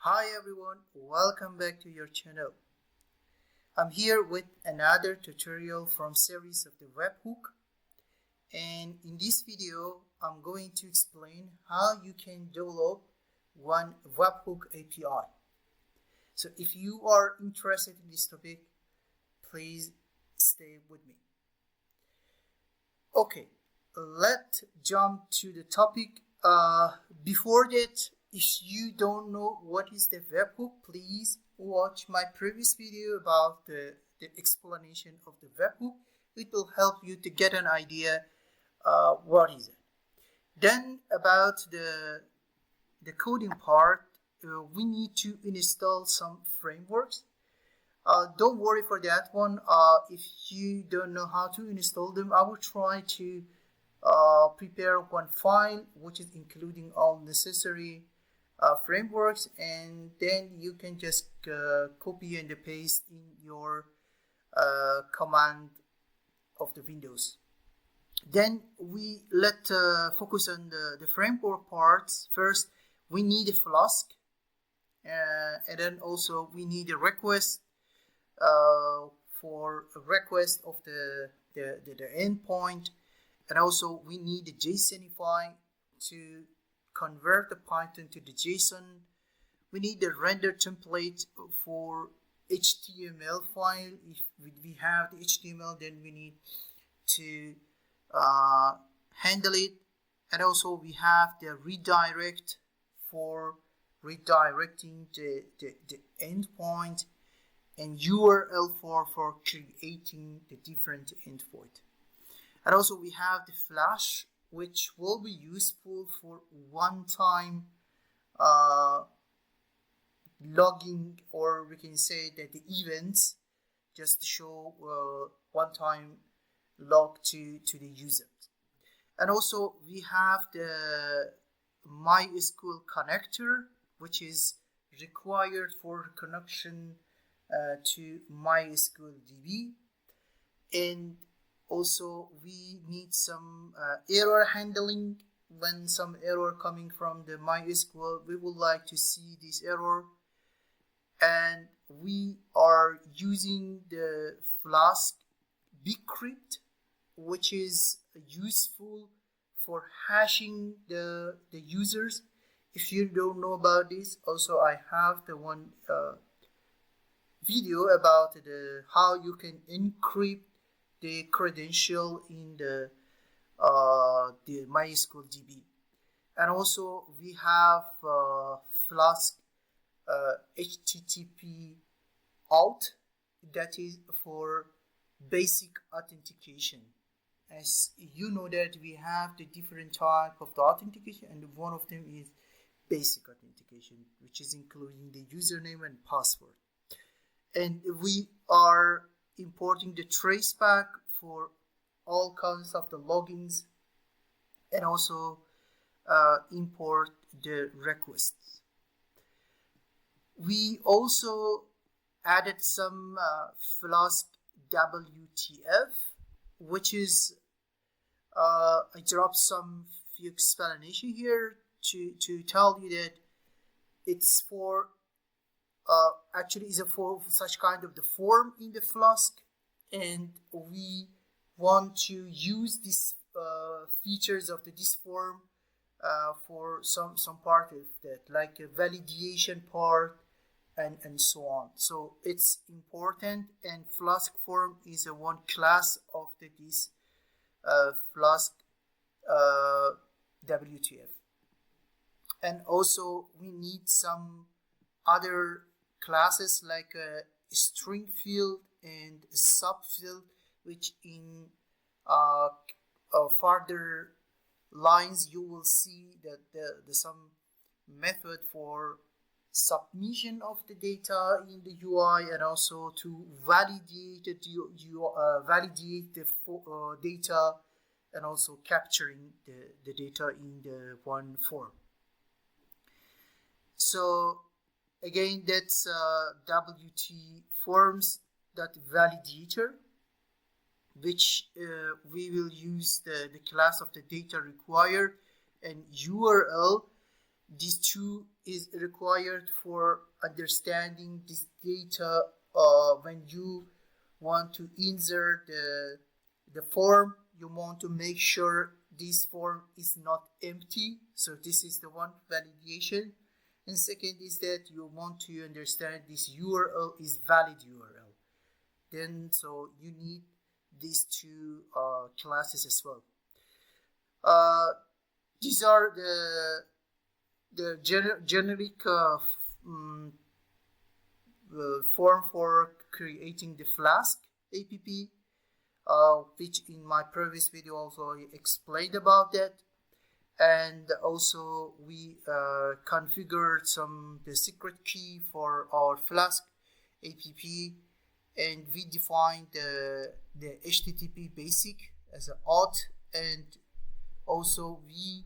Hi everyone, welcome back to your channel. I'm here with another tutorial from series of the Webhook, and in this video I'm going to explain how you can develop one Webhook API. So if you are interested in this topic, please stay with me. Okay, let's jump to the topic. Before that, if you don't know what is the webhook, please watch my previous video about the explanation of the webhook. It will help you to get an idea what is it. Then about the coding part, we need to install some frameworks. Don't worry for that one. If you don't know how to install them, I will try to prepare one file which is including all necessary frameworks, and then you can just copy and paste in your command of the Windows. Then we focus on the framework parts. First, we need a Flask, and then also we need a request for a request of the endpoint, and also we need a JSONify to convert the Python to the JSON. We need the render template for HTML file. If we have the HTML, then we need to handle it. And also we have the redirect for redirecting the endpoint, and URL for creating the different endpoint. And also we have the flash, which will be useful for one-time logging, or we can say that the events just show one-time log to the user. And also we have the MySQL connector, which is required for connection to MySqlDB. And also we need some error handling. When some error coming from the MySQL, we would like to see this error, and we are using the Flask bcrypt, which is useful for hashing the users. If you don't know about this, also I have the one video about how you can encrypt the credential in the MySqlDB. And also we have Flask HTTP out, that is for basic authentication. As you know that we have the different type of the authentication, and one of them is basic authentication, which is including the username and password. And we are importing the traceback for all kinds of the logins, and also import the requests. We also added some Flask WTF, which is I dropped some few explanation here to tell you that it's for actually is for such kind of the form in the Flask, and we want to use these features of this form for some part of that, like a validation part and so on. So it's important, and Flask form is a one class of this Flask WTF. And also we need some other classes like a string field and a sub field, which in further lines you will see that the some method for submission of the data in the UI, and also to validate the data, and also capturing the data in the one form. So again, that's WT forms that validator, which we will use the class of the data required, and URL. These two is required for understanding this data when you want to insert the form. You want to make sure this form is not empty. So this is the one validation. And second is that you want to understand this URL is valid URL. Then so you need these two classes as well. These are the generic form for creating the Flask app, which in my previous video also I explained about that. And also we configured the secret key for our Flask app, and we defined the HTTP basic as an auth, and also we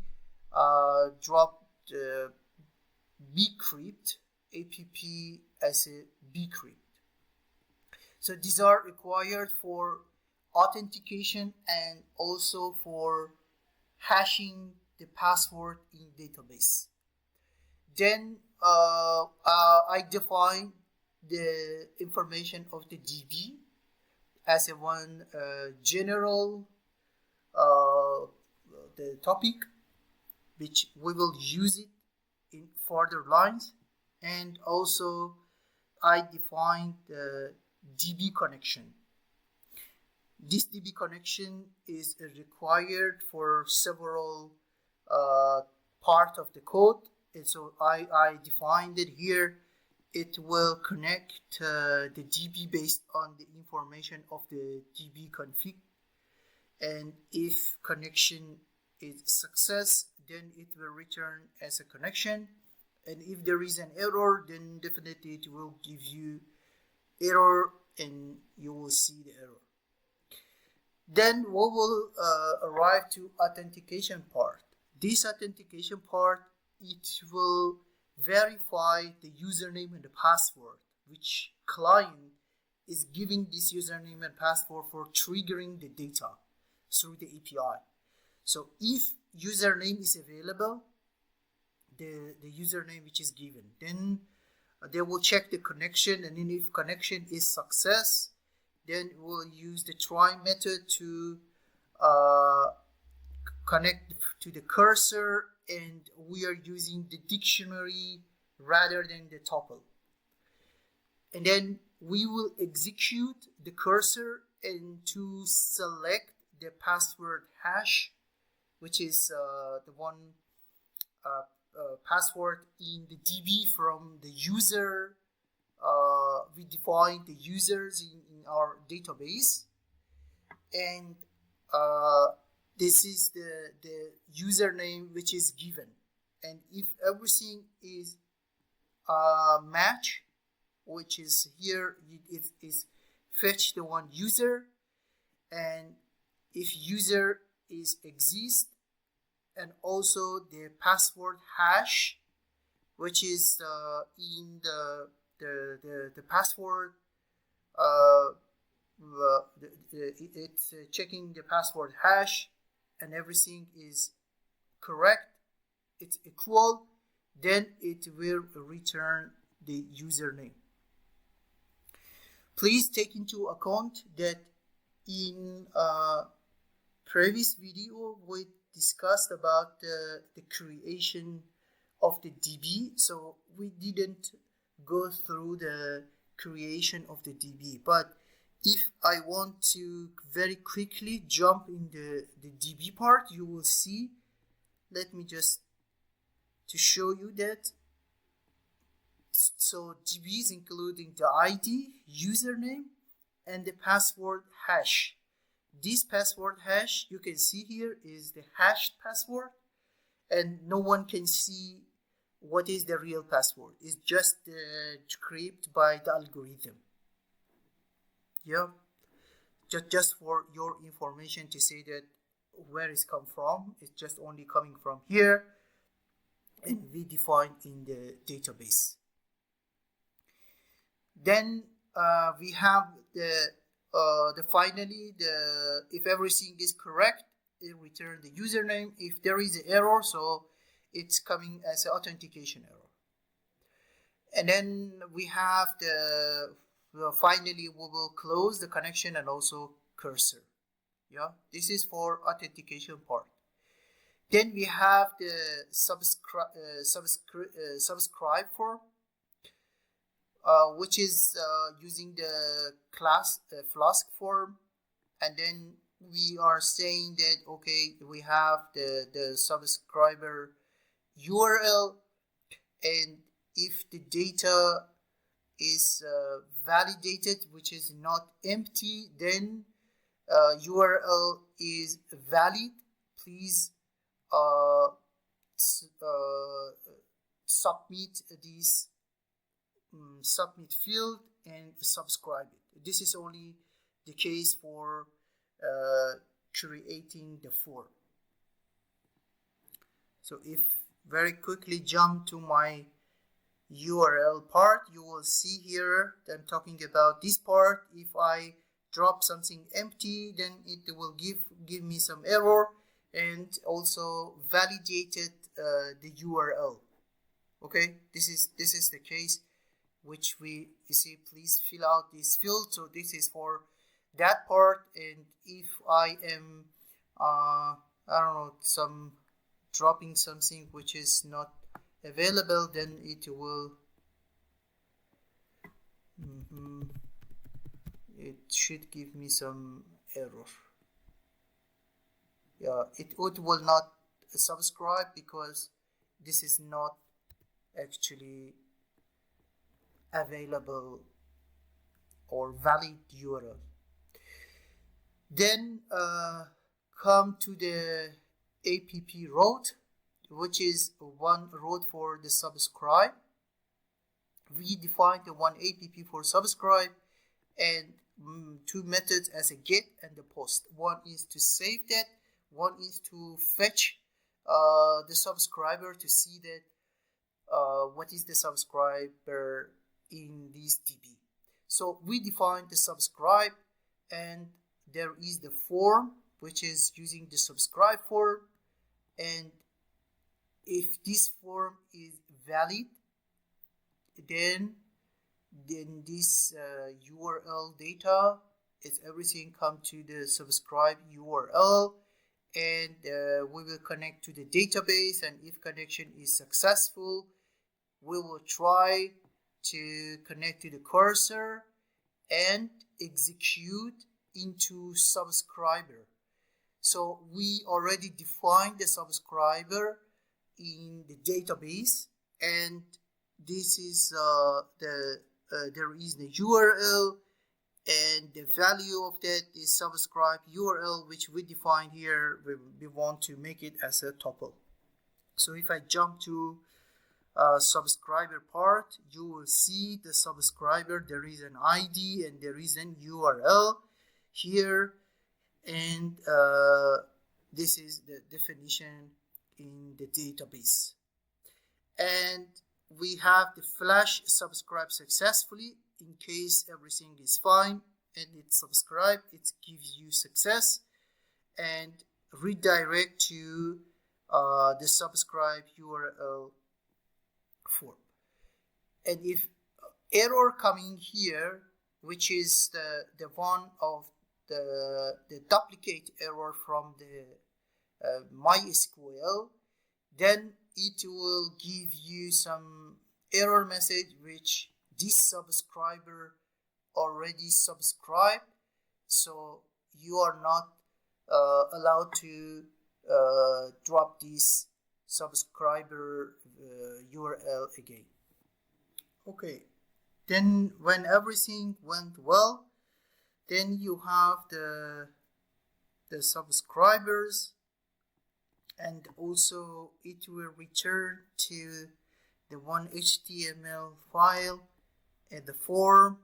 dropped the bcrypt app as a bcrypt. So these are required for authentication and also for hashing the password in database. Then I define the information of the DB as a one general the topic, which we will use it in further lines. And also I defined the DB connection. This DB connection is required for several parts of the code, and so I defined it here. It will connect the DB based on the information of the DB config, and if connection is success, then it will return as a connection, and if there is an error, then definitely it will give you error and you will see the error. Then we will arrive to authentication part. This authentication part, it will verify the username and the password, which client is giving this username and password for triggering the data through the API. So if username is available, the username which is given, then they will check the connection, and then if connection is success, then we'll use the try method to connect to the cursor, and we are using the dictionary rather than the tuple. And then we will execute the cursor and to select the password hash, which is the one password in the DB from the user. We define the users in our database, and this is the username which is given. And if everything is match, which is here, it is fetch the one user, and if user is exist, and also the password hash, which is in the password, it's checking the password hash and everything is correct, it's equal, then it will return the username. Please take into account that in previous video we discussed about the creation of the DB, so we didn't go through the creation of the DB. But if I want to very quickly jump in the DB part, you will see, let me just to show you that. So DB is including the ID, username, and the password hash. This password hash you can see here is the hashed password, and no one can see what is the real password. It's just created by the algorithm. Yeah, just for your information to say that where it's come from, it's just only coming from here, and we define in the database. Then we have the finally if everything is correct, it returns the username. If there is an error, so it's coming as an authentication error. And then we have finally we will close the connection and also cursor. Yeah, this is for authentication part. Then we have the subscribe form, which is using the class Flask form, and then we are saying that okay, we have the subscriber URL, and if the data is validated, which is not empty, then URL is valid. Please submit this submit field and subscribe it. This is only the case for creating the form. So if very quickly jump to my URL part, you will see here that I'm talking about this part. If I drop something empty, then it will give me some error, and also validated the URL. Okay, this is the case which you see. Please fill out this field. So this is for that part, and if I am I don't know, dropping something which is not available, then it will it should give me some error. Yeah, it will not subscribe because this is not actually available or valid URL. Then come to the app route, which is one route for the subscribe. We define the one app for subscribe and two methods as a get and the post. One is to save that, one is to fetch the subscriber to see that what is the subscriber in this DB. So we define the subscribe, and there is the form which is using the subscribe form, and if this form is valid, then this URL data is everything come to the subscribe URL, and we will connect to the database, and if connection is successful, we will try to connect to the cursor and execute into subscriber. So we already defined the subscriber in the database, and this is there is the URL, and the value of that is subscribe URL, which we define here. We want to make it as a tuple. So if I jump to subscriber part, you will see the subscriber. There is an ID and there is an URL here, and this is the definition in the database. And we have the flash subscribe successfully. In case everything is fine and it's subscribed, it gives you success and redirect to the subscribe URL form. And if error coming here, which is the one of the duplicate error from the MySQL, then it will give you some error message which this subscriber already subscribed, so you are not allowed to drop this subscriber URL again. Okay, then when everything went well, then you have the subscribers, and also it will return to the one HTML file and the form,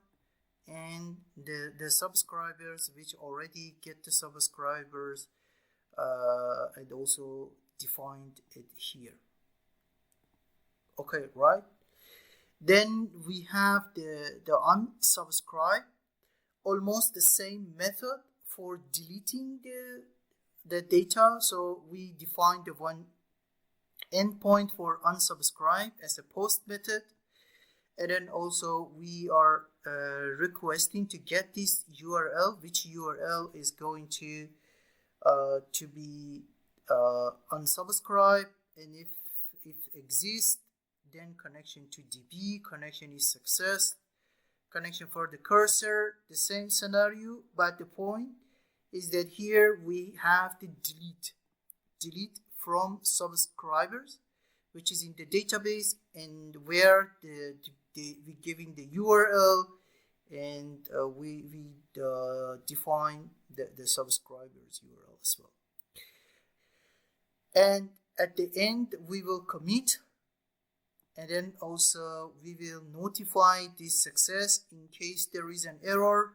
and the subscribers which already get the subscribers, and also defined it here. Okay, right? Then we have the unsubscribe, almost the same method for deleting the data. So we define the one endpoint for unsubscribe as a post method, and then also we are requesting to get this URL, which URL is going to be unsubscribed, and if it exists, then connection to DB, connection is success, connection for the cursor, the same scenario, but the point is that here we have to delete from subscribers, which is in the database, and where we giving the URL, and we define the subscribers URL as well. And at the end we will commit, and then also we will notify this success in case there is an error.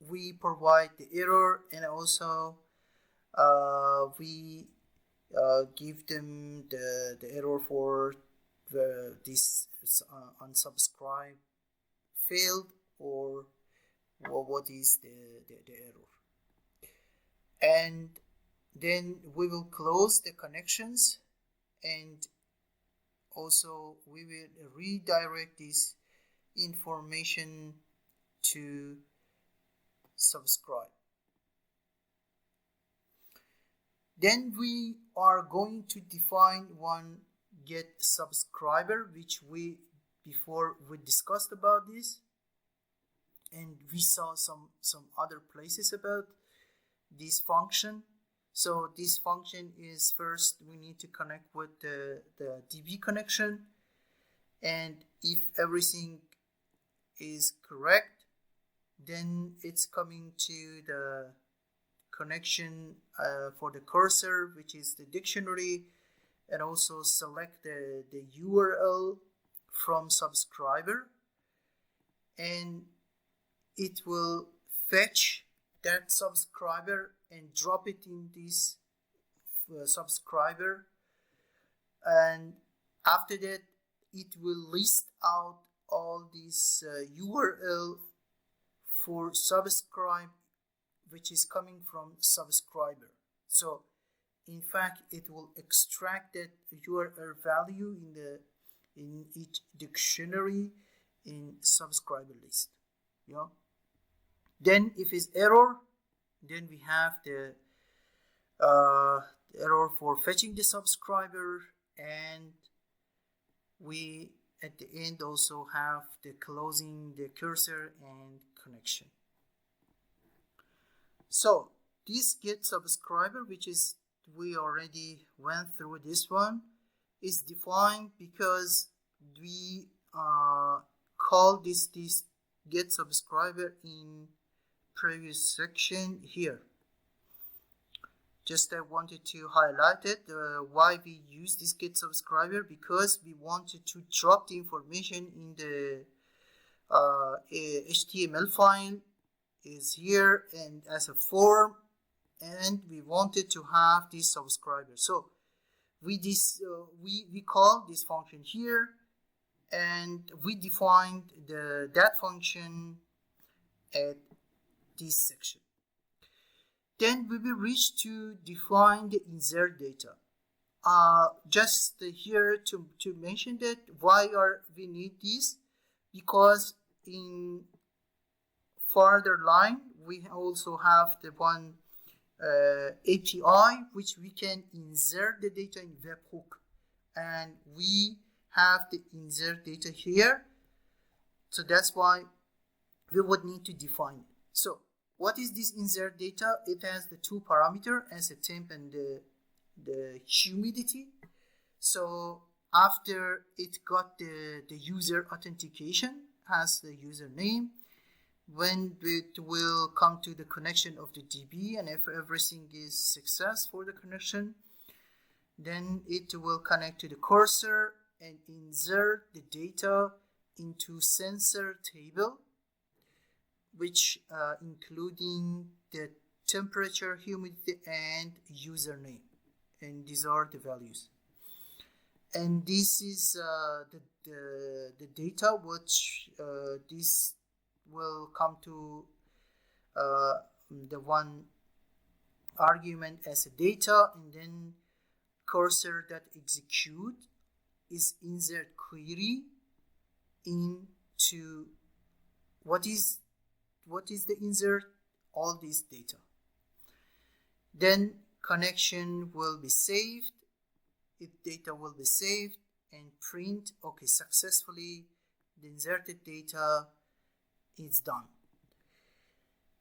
We provide the error, and also we give them the error for this unsubscribe failed, or what is the error. And then we will close the connections, and also we will redirect this information to subscribe. Then we are going to define one get subscriber, which we discussed about this, and we saw some other places about this function. So this function is, first we need to connect with the DB connection, and if everything is correct, then it's coming to the connection for the cursor, which is the dictionary, and also select the URL from subscriber, and it will fetch that subscriber and drop it in this subscriber, and after that it will list out all these URL for subscribe, which is coming from subscriber. So in fact it will extract that URL value in each dictionary in subscriber list. Yeah. Then if it's error, then we have the error for fetching the subscriber, and we at the end also have the closing the cursor and connection. So this get subscriber, which is we already went through this one, is defined because we call this get subscriber in previous section here. Just I wanted to highlight it, why we use this get subscriber, because we wanted to drop the information in the HTML file is here and as a form, and we wanted to have this subscriber. So we call this function here, and we defined that function at this section. Then we will reach to define the insert data. Just here to mention that why we need this, because in further line we also have the one API which we can insert the data in Webhook, and we have the insert data here, so that's why we would need to define it. So what is this insert data? It has the two parameters as a temp and the humidity. So after it got the user authentication, has the username, when it will come to the connection of the DB, and if everything is success for the connection, then it will connect to the cursor and insert the data into sensor table, which including the temperature, humidity, and username, and these are the values. And this is the data which this will come to the one argument as a data, and then cursor that execute is insert query, into what is the insert, all this data. Then connection will be saved, if data will be saved, and print, okay, successfully the inserted data is done.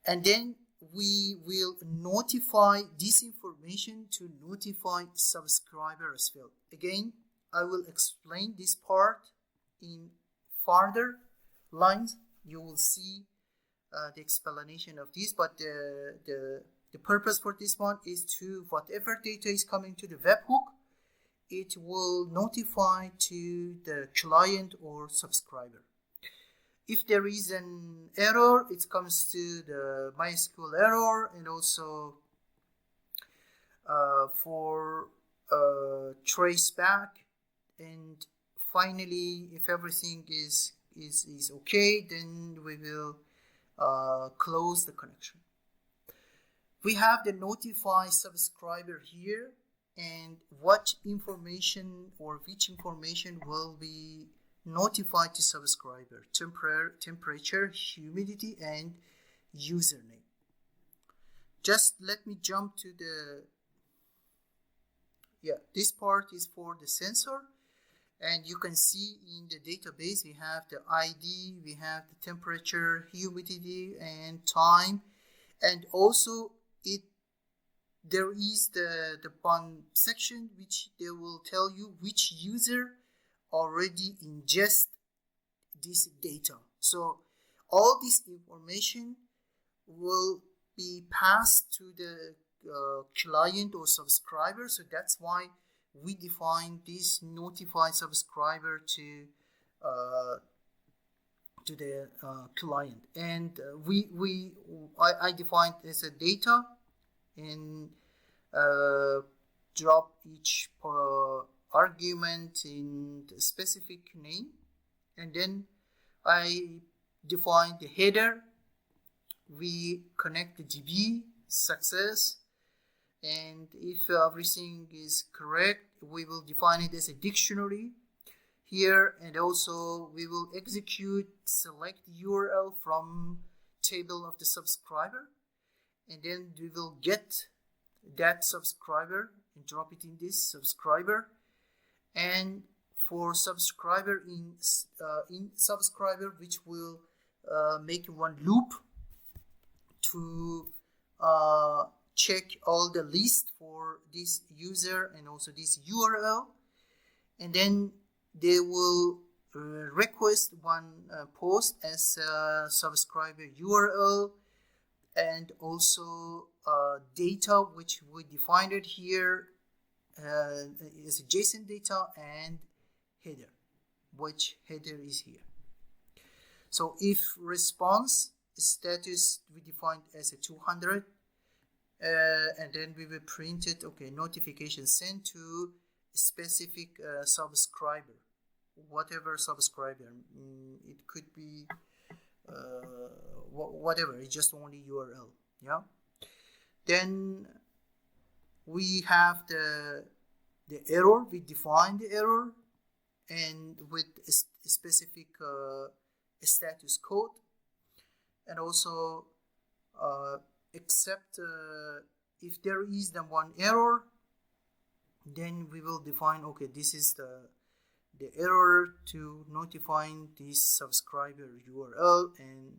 And then we will notify this information to notify subscriber as well. Again, I will explain this part in further lines. You will see the explanation of this, but the purpose for this one is to whatever data is coming to the webhook, it will notify to the client or subscriber. If there is an error, it comes to the MySQL error, and also for trace back. And finally, if everything is okay, then we will close the connection. We have the notify subscriber here, and what information or which information will be notified to subscriber: temperature, humidity, and username. Just let me jump to this part is for the sensor, and you can see in the database we have the ID, we have the temperature, humidity, and time, and also there is the one section which they will tell you which user already ingest this data. So all this information will be passed to the client or subscriber. So that's why we define this notify subscriber to the client, and I defined as a data, and drop each argument in the specific name, and then I define the header. We connect the DB success, and if everything is correct, we will define it as a dictionary here, and also we will execute select URL from table of the subscriber, and then we will get that subscriber and drop it in this subscriber. And for subscriber in subscriber, which will make one loop to check all the list for this user and also this URL, and then they will request one post as a subscriber URL, and also data which we defined it here is JSON data, and header, which header is here. So if response status we defined as a 200, and then we will print it, okay, notification sent to specific subscriber, whatever subscriber, it could be whatever, it's just only URL. Yeah. Then we have the error. We define the error, and with a specific status code, and also except if there is the one error, then we will define, okay, this is the error to notifying this subscriber URL and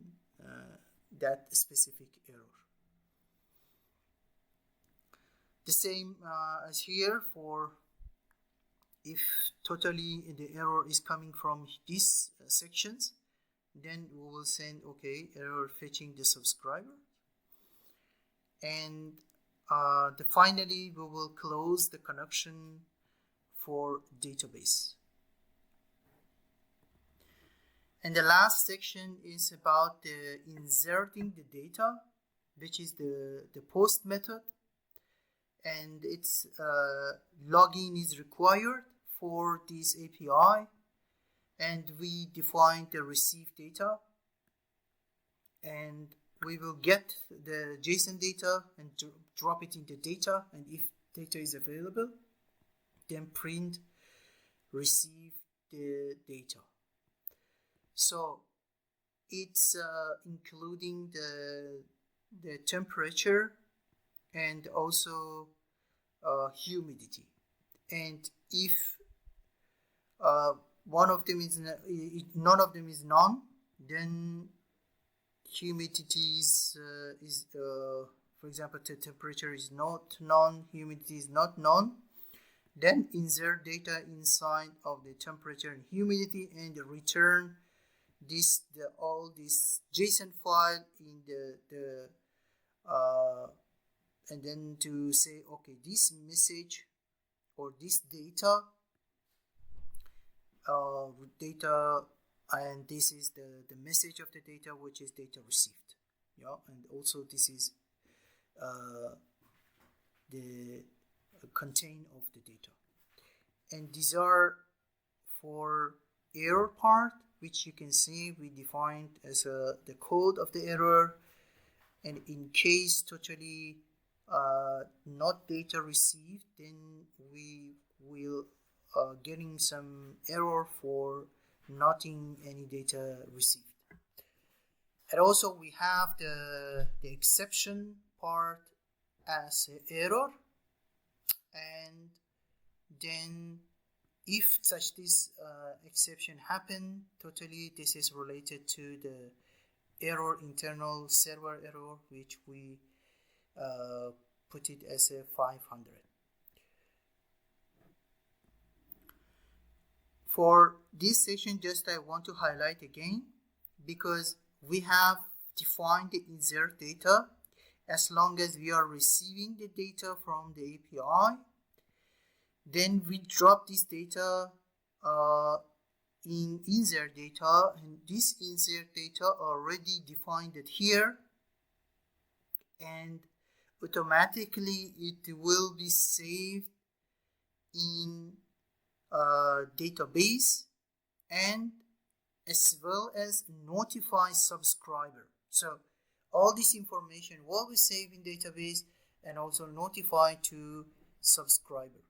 that specific error. The same as here, for if totally the error is coming from these sections, then we will send, okay, error fetching the subscriber, and finally we will close the connection for database. And the last section is about the inserting the data, which is the post method, and its login is required for this API, and we define the receive data, and we will get the JSON data and drop it in the data, and if data is available, then print receive the data. So it's including the temperature and also humidity. And if one of them is none of them is known, then humidity is for example, the temperature is not known, humidity is not known. Then insert data inside of the temperature and humidity and return all this JSON file in the and then to say, okay, this message or this data and this is the message of the data, which is data received. Yeah, and also this is the content of the data. And these are for error part, which you can see we defined as the code of the error. And in case totally not data received, then we will getting some error for not in any data received. And also we have the exception part as error, and then if such this exception happen, totally this is related to the error, internal server error, which we put it as a 500. For this session, just I want to highlight again, because we have defined the insert data as long as we are receiving the data from the API. Then we drop this data in insert data, and this insert data already defined it here, and automatically it will be saved in database, and as well as notify subscriber. So all this information will be saved in database and also notify to subscriber.